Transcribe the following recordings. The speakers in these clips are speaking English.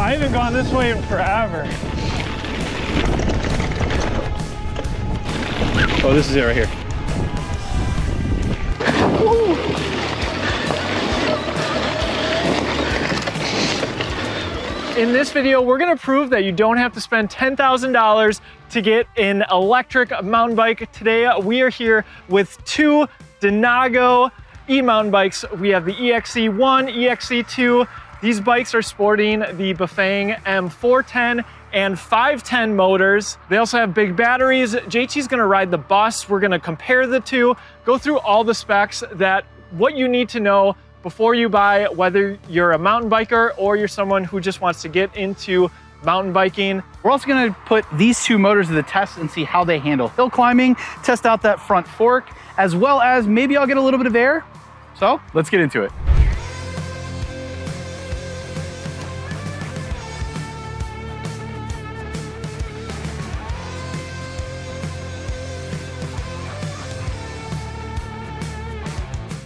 I haven't gone this way in forever. Oh, this is it right here. Woo. In this video, we're gonna prove that you don't have to spend $10,000 to get an electric mountain bike. Today, we are here with two Denago e-mountain bikes. We have the eXC1, eXC2. These bikes are sporting the Bafang M410 and 510 motors. They also have big batteries. JT's gonna ride the bus. We're gonna compare the two, go through all the specs what you need to know before you buy, whether you're a mountain biker or you're someone who just wants to get into mountain biking. We're also gonna put these two motors to the test and see how they handle hill climbing, test out that front fork, as well as maybe I'll get a little bit of air. So let's get into it.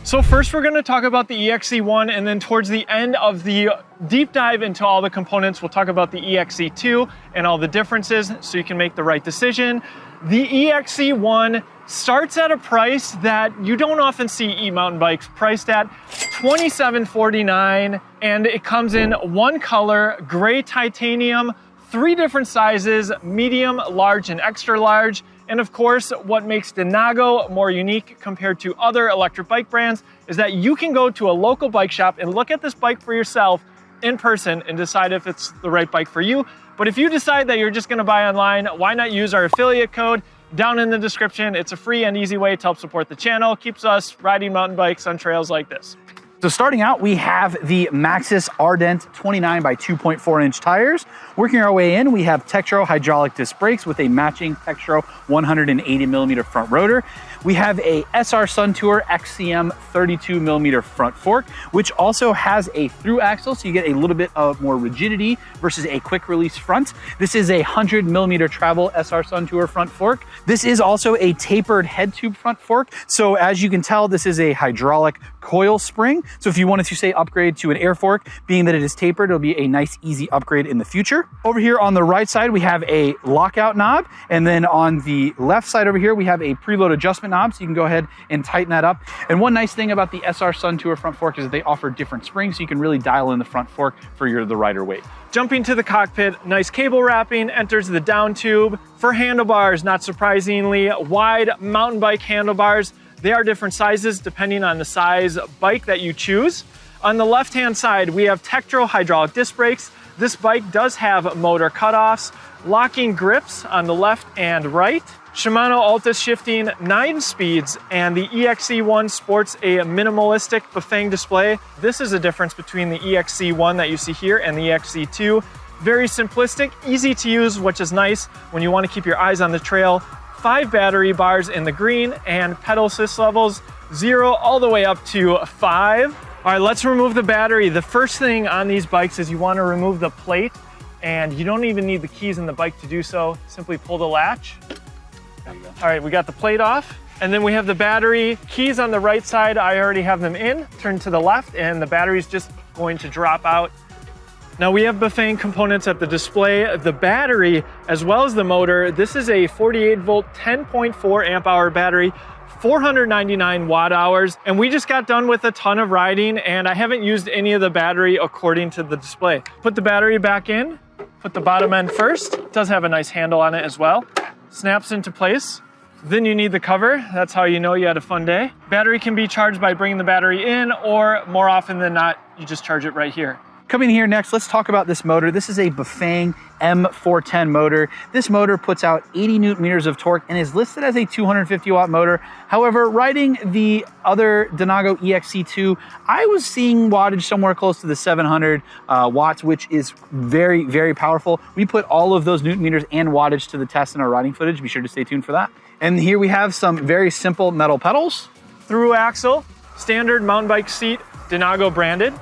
So first we're gonna talk about the eXC1, and then towards the end of the deep dive into all the components, we'll talk about the eXC2 and all the differences so you can make the right decision. The eXC1 starts at a price that you don't often see e-mountain bikes priced at, $2749, and it comes in one color, gray titanium, 3 different sizes, medium, large, and extra large. And of course, what makes Denago more unique compared to other electric bike brands is that you can go to a local bike shop and look at this bike for yourself in person and decide if it's the right bike for you. But if you decide that you're just gonna buy online, why not use our affiliate code down in the description? It's a free and easy way to help support the channel, keeps us riding mountain bikes on trails like this. So starting out, we have the Maxxis Ardent 29 by 2.4 inch tires. Working our way in, we have Tektro hydraulic disc brakes with a matching Tektro 180 millimeter front rotor. We have a SR Suntour XCM 32 millimeter front fork, which also has a through axle, so you get a little bit of more rigidity versus a quick release front. This is a 100 millimeter travel SR Suntour front fork. This is also a tapered head tube front fork. So as you can tell, this is a hydraulic coil spring. So if you wanted to say upgrade to an air fork, being that it is tapered, it'll be a nice easy upgrade in the future. Over here on the right side, we have a lockout knob. And then on the left side over here, we have a preload adjustment knob. So you can go ahead and tighten that up. And one nice thing about the SR Suntour front fork is that they offer different springs. So you can really dial in the front fork for the rider weight. Jumping to the cockpit, nice cable wrapping, enters the down tube. For handlebars, not surprisingly, wide mountain bike handlebars. They are different sizes depending on the size bike that you choose. On the left-hand side, we have Tektro hydraulic disc brakes. This bike does have motor cutoffs, locking grips on the left and right. Shimano Altus shifting 9 speeds, and the eXC1 sports a minimalistic Bafang display. This is a difference between the eXC1 that you see here and the eXC2. Very simplistic, easy to use, which is nice when you want to keep your eyes on the trail. 5 battery bars in the green, and pedal assist levels 0 all the way up to 5. All right, let's remove the battery. The first thing on these bikes is you want to remove the plate, and you don't even need the keys in the bike to do so. Simply pull the latch. There you go. All right, we got the plate off, and then we have the battery keys on the right side. I already have them in. Turn to the left, and the battery's just going to drop out. Now we have Bafang components at the display, the battery, as well as the motor. This is a 48 volt, 10.4 amp hour battery, 499 watt hours. And we just got done with a ton of riding, and I haven't used any of the battery according to the display. Put the battery back in, put the bottom end first. It does have a nice handle on it as well. Snaps into place. Then you need the cover. That's how you know you had a fun day. Battery can be charged by bringing the battery in, or more often than not, you just charge it right here. Coming here next, let's talk about this motor. This is a Bafang M410 motor. This motor puts out 80 Newton meters of torque and is listed as a 250 watt motor. However, riding the other Denago eXC2, I was seeing wattage somewhere close to the 700 watts, which is very, very powerful. We put all of those Newton meters and wattage to the test in our riding footage. Be sure to stay tuned for that. And here we have some very simple metal pedals. Through axle, standard mountain bike seat, Denago branded.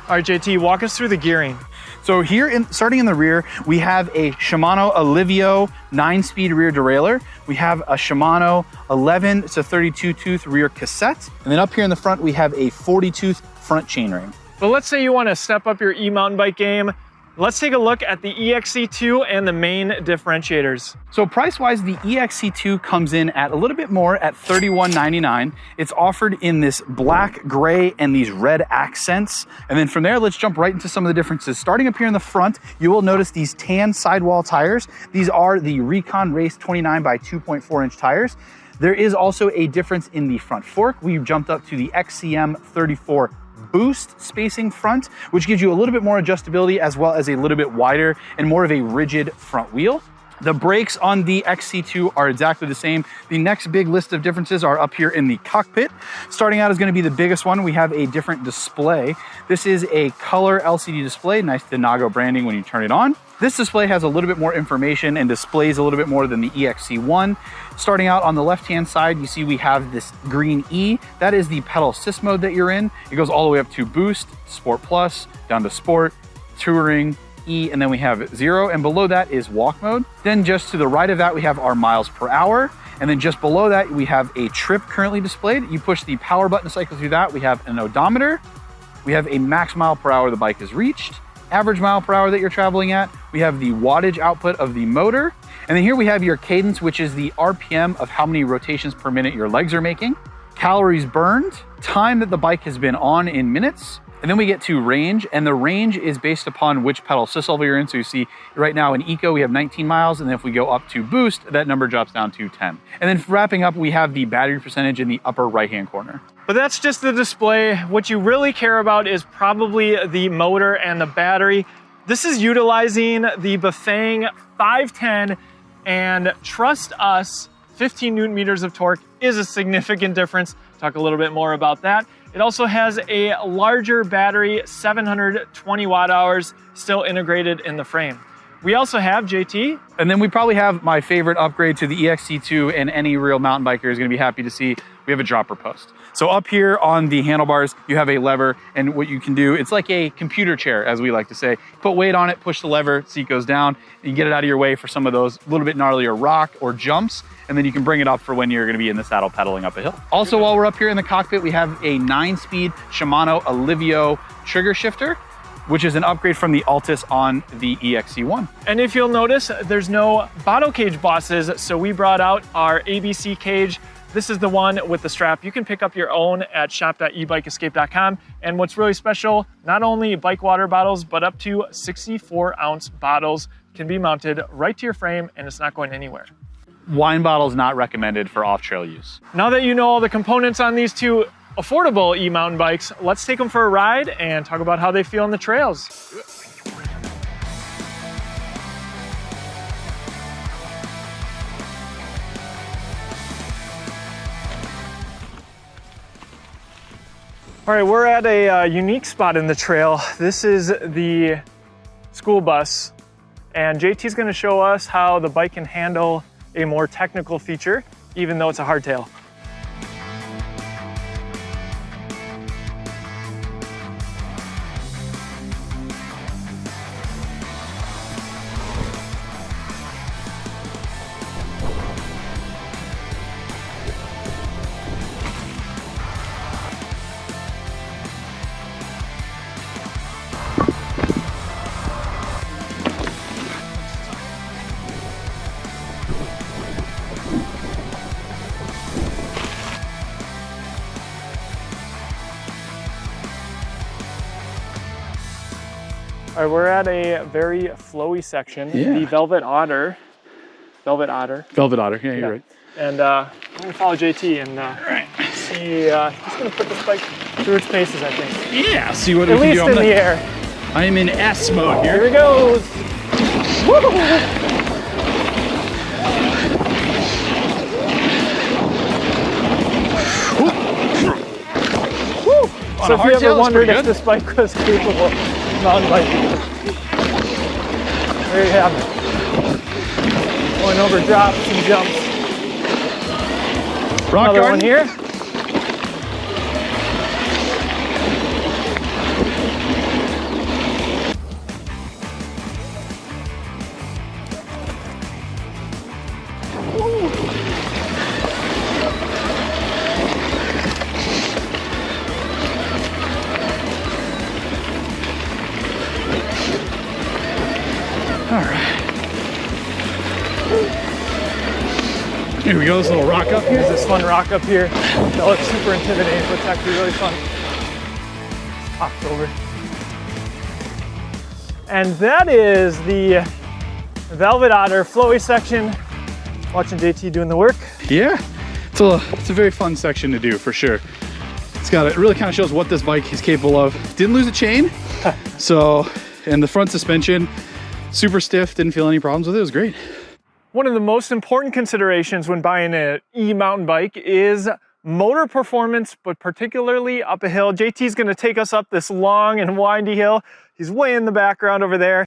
All right, JT, walk us through the gearing. So here, starting in the rear, we have a Shimano Alivio 9-speed rear derailleur. We have a Shimano 11 to 32 tooth rear cassette. And then up here in the front, we have a 40 tooth front chainring. But let's say you want to step up your e-mountain bike game. Let's take a look at the eXC2 and the main differentiators. So price-wise, the eXC2 comes in at a little bit more at $31.99. It's offered in this black, gray, and these red accents. And then from there, let's jump right into some of the differences. Starting up here in the front, you will notice these tan sidewall tires. These are the Recon Race 29 by 2.4 inch tires. There is also a difference in the front fork. We've jumped up to the XCM34 Boost spacing front, which gives you a little bit more adjustability as well as a little bit wider and more of a rigid front wheel. The brakes on the XC2 are exactly the same. The next big list of differences are up here in the cockpit. Starting out is going to be the biggest one. We have a different display. This is a color LCD display, nice Denago branding when you turn it on. This display has a little bit more information and displays a little bit more than the eXC1. Starting out on the left-hand side, you see we have this green E. That is the pedal assist mode that you're in. It goes all the way up to Boost, Sport Plus, down to Sport, Touring, E, and then we have 0, and below that is walk mode. Then just to the right of that, we have our miles per hour. And then just below that, we have a trip currently displayed. You push the power button to cycle through that. We have an odometer. We have a max mile per hour the bike has reached, average mile per hour that you're traveling at. We have the wattage output of the motor. And then here we have your cadence, which is the RPM of how many rotations per minute your legs are making, calories burned, time that the bike has been on in minutes. And then we get to range, and the range is based upon which pedal assist level you're in. So you see right now in Eco, we have 19 miles. And then if we go up to Boost, that number drops down to 10. And then wrapping up, we have the battery percentage in the upper right-hand corner. But that's just the display. What you really care about is probably the motor and the battery. This is utilizing the Bafang M510, and trust us, 15 Newton meters of torque is a significant difference. Talk a little bit more about that. It also has a larger battery, 720 watt hours, still integrated in the frame. We also have JT. And then we probably have my favorite upgrade to the eXC2, and any real mountain biker is gonna be happy to see, we have a dropper post. So up here on the handlebars, you have a lever, and what you can do, it's like a computer chair, as we like to say. Put weight on it, push the lever, seat goes down, and you get it out of your way for some of those little bit gnarlier rock or jumps, and then you can bring it up for when you're gonna be in the saddle pedaling up a hill. Also, while we're up here in the cockpit, we have a 9-speed Shimano Alivio trigger shifter, which is an upgrade from the Altis on the eXC1. And if you'll notice, there's no bottle cage bosses, so we brought out our ABC cage. This is the one with the strap. You can pick up your own at shop.ebikeescape.com. And what's really special, not only bike water bottles, but up to 64-ounce bottles can be mounted right to your frame, and it's not going anywhere. Wine bottles not recommended for off-trail use. Now that you know all the components on these two affordable e-mountain bikes, let's take them for a ride and talk about how they feel on the trails. All right, we're at a unique spot in the trail. This is the school bus, and JT's gonna show us how the bike can handle a more technical feature, even though it's a hardtail. All right, we're at a very flowy section, the Velvet Otter, yeah, you're right. And I'm gonna follow JT and see, he's gonna put this bike through its paces, I think. Yeah, see what we can do. At least in the air. I am in S mode here. Here he goes. Woo! So if you ever wondered if this bike was capable of mountain biking, there you have it. Going over drops and jumps. Another one here. All right. Here we go, this little rock up here. There's this fun rock up here. That looks super intimidating, but it's actually really fun. It's popped over. And that is the Velvet Otter flowy section. Watching JT doing the work. Yeah, it's a very fun section to do for sure. It really kind of shows what this bike is capable of. Didn't lose a chain, so, and the front suspension, super stiff, didn't feel any problems with it. It was great. One of the most important considerations when buying an e-mountain bike is motor performance, but particularly up a hill. JT's gonna take us up this long and windy hill. He's way in the background over there.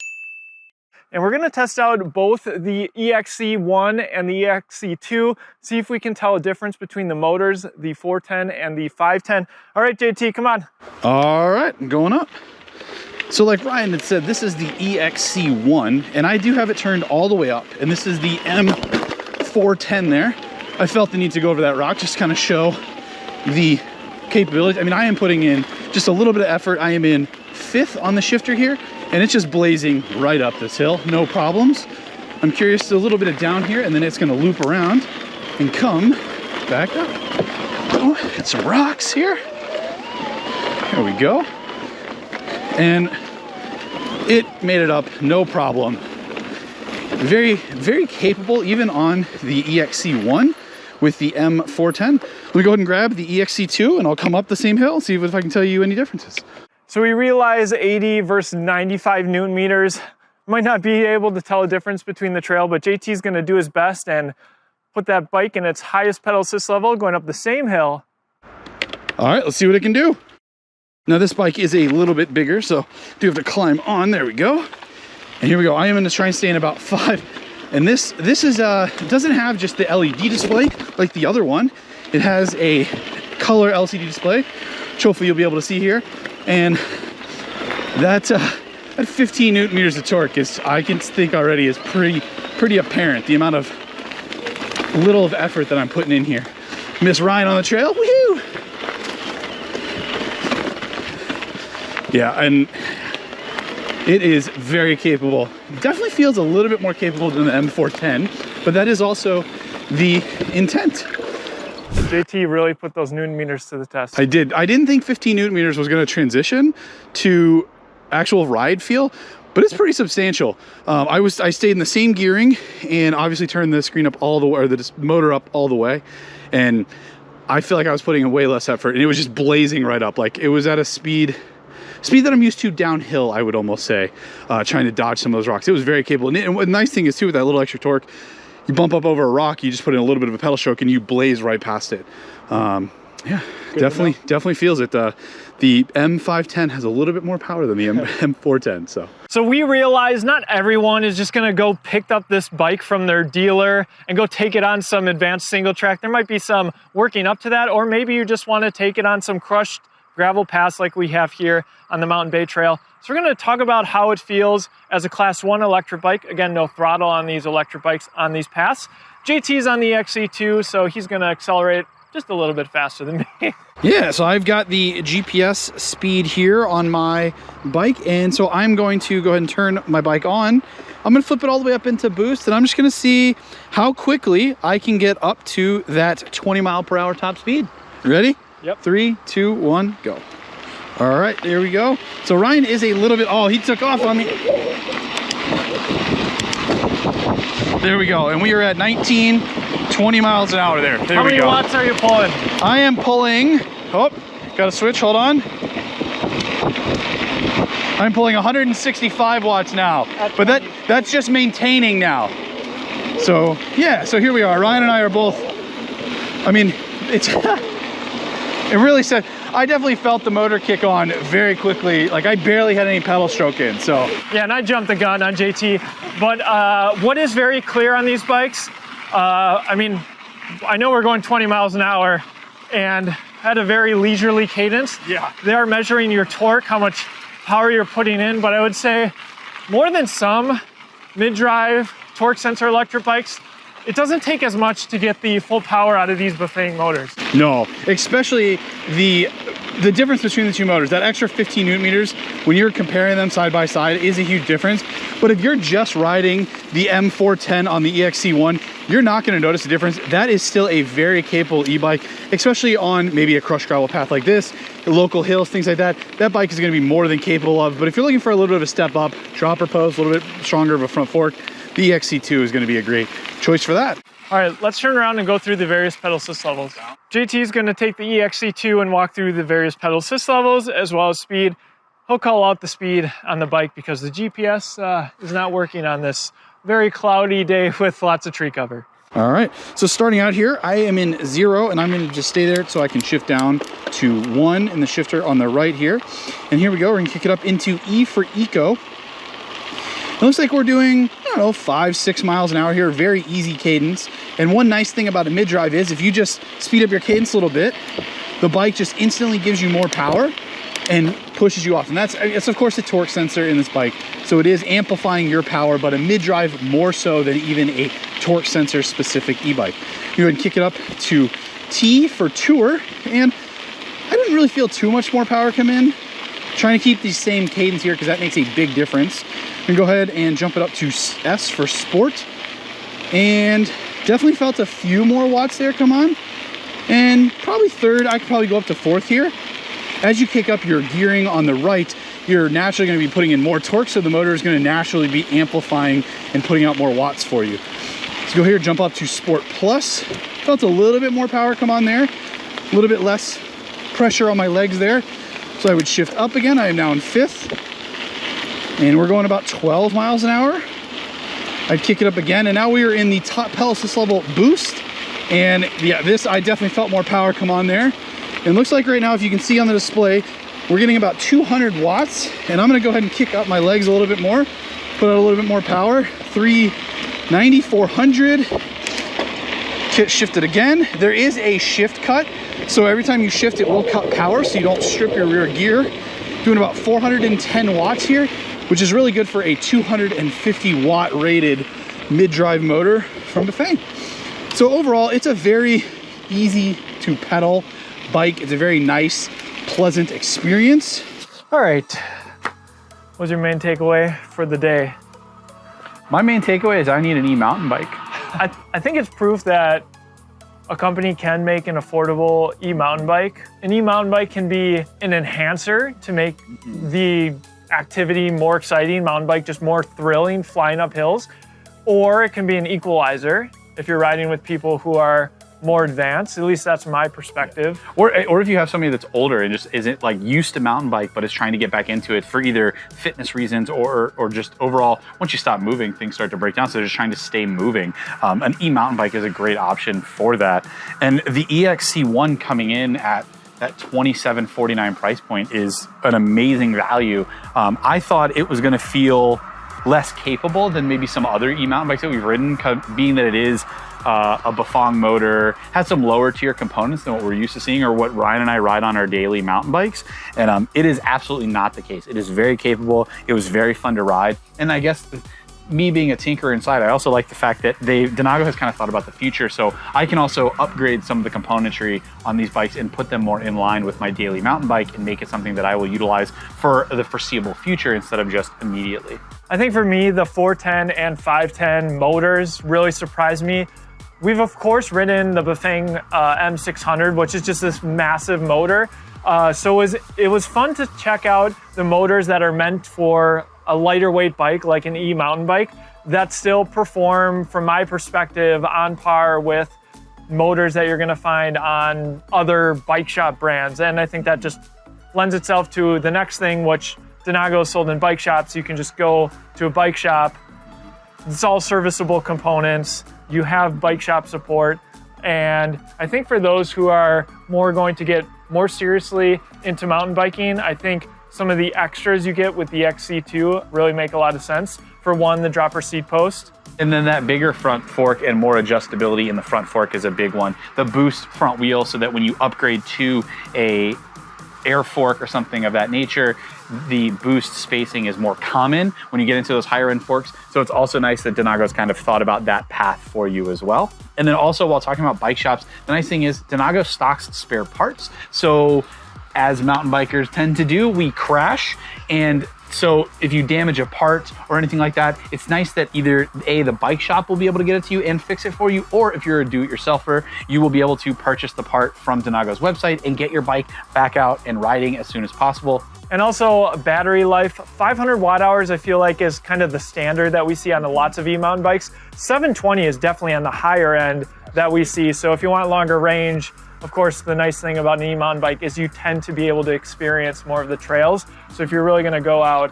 And we're gonna test out both the eXC1 and the eXC2, see if we can tell a difference between the motors, the 410 and the 510. All right, JT, come on. All right, I'm going up. So like Ryan had said, this is the eXC1, and I do have it turned all the way up, and this is the M410 there. I felt the need to go over that rock, just to kind of show the capability. I mean, I am putting in just a little bit of effort. I am in 5th on the shifter here, and it's just blazing right up this hill, no problems. I'm curious, a little bit of down here, and then it's gonna loop around and come back up. Oh, hit some rocks here. There we go. And it made it up, no problem. Very, very capable, even on the eXC1 with the M410. Let me go ahead and grab the eXC2, and I'll come up the same hill, see if I can tell you any differences. So we realize 80 versus 95 Newton meters. Might not be able to tell a difference between the trail, but JT's gonna do his best and put that bike in its highest pedal assist level, going up the same hill. All right, let's see what it can do. Now this bike is a little bit bigger, so I do have to climb on. There we go. And here we go. I am gonna try and stay in about 5. And this is it doesn't have just the LED display like the other one. It has a color LCD display, which hopefully you'll be able to see here. And that at 15 Newton meters of torque is, I can think already, is pretty apparent. The amount of little of effort that I'm putting in here. Miss Ryan on the trail, woohoo! Yeah, and it is very capable. Definitely feels a little bit more capable than the M410, but that is also the intent. JT really put those Newton meters to the test. I did. I didn't think 15 Newton meters was going to transition to actual ride feel, but it's pretty substantial. I stayed in the same gearing and obviously turned the screen up all the way, or the motor up all the way, and I feel like I was putting in way less effort, and it was just blazing right up. Like it was at a speed that I'm used to downhill, I would almost say, trying to dodge some of those rocks. It was very capable. And the nice thing is too, with that little extra torque, you bump up over a rock, you just put in a little bit of a pedal stroke and you blaze right past it. Yeah, definitely feels it. The M510 has a little bit more power than the M410. So we realize not everyone is just gonna go pick up this bike from their dealer and go take it on some advanced single track. There might be some working up to that, or maybe you just wanna take it on some crushed gravel paths like we have here on the Mountain Bay Trail. So we're gonna talk about how it feels as a Class 1 electric bike. Again, no throttle on these electric bikes on these paths. JT's on the eXC2, so he's gonna accelerate just a little bit faster than me. Yeah, so I've got the GPS speed here on my bike, and so I'm going to go ahead and turn my bike on. I'm gonna flip it all the way up into boost, and I'm just gonna see how quickly I can get up to that 20 mile per hour top speed. You ready? Yep. 3, 2, 1, go. All right, there we go. So Ryan is a little bit, oh, he took off on me. There we go, and we are at 19, 20 miles an hour there. How many watts are you pulling? I am pulling, oh, got a switch, hold on. I'm pulling 165 watts now, but that's just maintaining now. So yeah, so here we are. Ryan and I are both, I mean, it's, it really said, I definitely felt the motor kick on very quickly. Like I barely had any pedal stroke in, so. Yeah, and I jumped the gun on JT, but what is very clear on these bikes, I mean, I know we're going 20 miles an hour and at a very leisurely cadence. Yeah. They are measuring your torque, how much power you're putting in, but I would say more than some mid-drive torque sensor electric bikes, it doesn't take as much to get the full power out of these Bafang motors. No, especially the the difference between the two motors, that extra 15 Newton meters, when you're comparing them side by side, is a huge difference. But if you're just riding the M410 on the eXC1, you're not going to notice a difference. That is still a very capable e-bike, especially on maybe a crushed gravel path like this, local hills, things like that. That bike is going to be more than capable of. But if you're looking for a little bit of a step up, dropper post, a little bit stronger of a front fork, the eXC2 is going to be a great choice for that. All right, let's turn around and go through the various pedal assist levels. JT is going to take the eXC2 and walk through the various pedal assist levels as well as speed. He'll call out the speed on the bike because the GPS is not working on this very cloudy day with lots of tree cover. All right, so starting out here, I am in 0 and I'm going to just stay there so I can shift down to 1 in the shifter on the right here. And here we go, we're going to kick it up into E for Eco. It looks like we're doing, I don't know, 5-6 miles an hour here, very easy cadence. And one nice thing about a mid-drive is if you just speed up your cadence a little bit, the bike just instantly gives you more power and pushes you off. And that's of course a torque sensor in this bike. So it is amplifying your power, but a mid-drive more so than even a torque sensor specific e-bike. You go ahead and kick it up to T for Tour. And I didn't really feel too much more power come in. Trying to keep the same cadence here because that makes a big difference. I'm gonna go ahead and jump it up to S for Sport. And definitely felt a few more watts there come on. And probably third, I could probably go up to fourth here. As you kick up your gearing on the right, you're naturally gonna be putting in more torque, so the motor is gonna naturally be amplifying and putting out more watts for you. So go here, jump up to Sport Plus. Felt a little bit more power come on there. A little bit less pressure on my legs there. So I would shift up again. I am now in 5th. And we're going about 12 miles an hour. I'd kick it up again. And now we are in the top pedal assist level boost. And yeah, this, I definitely felt more power come on there. And it looks like right now, if you can see on the display, we're getting about 200 watts. And I'm gonna go ahead and kick up my legs a little bit more, put out a little bit more power. 390, 400. Shift it again. There is a shift cut. So every time you shift, it will cut power so you don't strip your rear gear. Doing about 410 watts here, which is really good for a 250 watt rated mid-drive motor from Bafang. So overall, it's a very easy to pedal bike. It's a very nice, pleasant experience. All right, what's your main takeaway for the day? My main takeaway is I need an e-mountain bike. I think it's proof that a company can make an affordable e-mountain bike. An e-mountain bike can be an enhancer to make the activity more exciting, mountain bike just more thrilling, flying up hills, or it can be an equalizer if you're riding with people who are more advanced. At least that's my perspective. Or if you have somebody that's older and just isn't like used to mountain bike, but is trying to get back into it for either fitness reasons or just overall, once you stop moving, things start to break down. So they're just trying to stay moving. An e-mountain bike is a great option for that. And the eXC1 coming in at that $27.49 price point is an amazing value. I thought it was gonna feel less capable than maybe some other e-mountain bikes that we've ridden, being that it is a Bafang motor, has some lower tier components than what we're used to seeing or what Ryan and I ride on our daily mountain bikes. And it is absolutely not the case. It is very capable. It was very fun to ride. And I guess me being a tinkerer inside, I also like the fact that Denago has kind of thought about the future. So I can also upgrade some of the componentry on these bikes and put them more in line with my daily mountain bike and make it something that I will utilize for the foreseeable future instead of just immediately. I think for me, the 410 and 510 motors really surprised me. We've of course ridden the Bafang M610, which is just this massive motor. So it was fun to check out the motors that are meant for a lighter weight bike, like an e-mountain bike, that still perform, from my perspective, on par with motors that you're gonna find on other bike shop brands. And I think that just lends itself to the next thing, which Denago is sold in bike shops. You can just go to a bike shop. It's all serviceable components. You have bike shop support. And I think for those who are more going to get more seriously into mountain biking, I think some of the extras you get with the eXC2 really make a lot of sense. For one, the dropper seat post. And then that bigger front fork and more adjustability in the front fork is a big one. The boost front wheel, so that when you upgrade to a air fork or something of that nature, the boost spacing is more common when you get into those higher end forks. So it's also nice that Denago's kind of thought about that path for you as well. And then also, while talking about bike shops, the nice thing is Denago stocks spare parts. So as mountain bikers tend to do, we crash. And so if you damage a part or anything like that, it's nice that either A, the bike shop will be able to get it to you and fix it for you, or if you're a do-it-yourselfer, you will be able to purchase the part from Denago's website and get your bike back out and riding as soon as possible. And also battery life, 500 watt hours I feel like is kind of the standard that we see on lots of e-mountain bikes. 720 is definitely on the higher end that we see. So if you want longer range, of course, the nice thing about an e-mountain bike is you tend to be able to experience more of the trails. So if you're really gonna go out,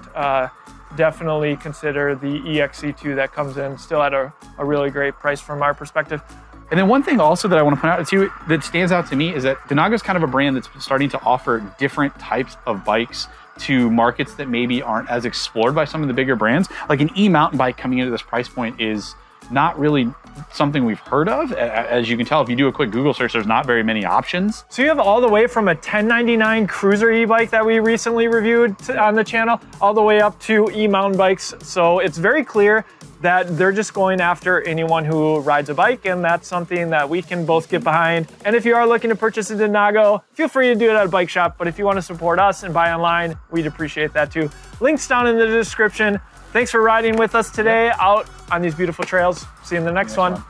definitely consider the eXC2 that comes in still at a really great price from our perspective. And then one thing also that I want to point out too that stands out to me is that Denago's kind of a brand that's starting to offer different types of bikes to markets that maybe aren't as explored by some of the bigger brands. Like an e-mountain bike coming into this price point is not really something we've heard of. As you can tell, if you do a quick Google search, there's not very many options. So you have all the way from a $1099 cruiser e-bike that we recently reviewed on the channel, all the way up to e-mountain bikes. So it's very clear that they're just going after anyone who rides a bike, and that's something that we can both get behind. And if you are looking to purchase a Denago, feel free to do it at a bike shop, but if you want to support us and buy online, we'd appreciate that too. Links down in the description. Thanks for riding with us today out on these beautiful trails. See you in the next one.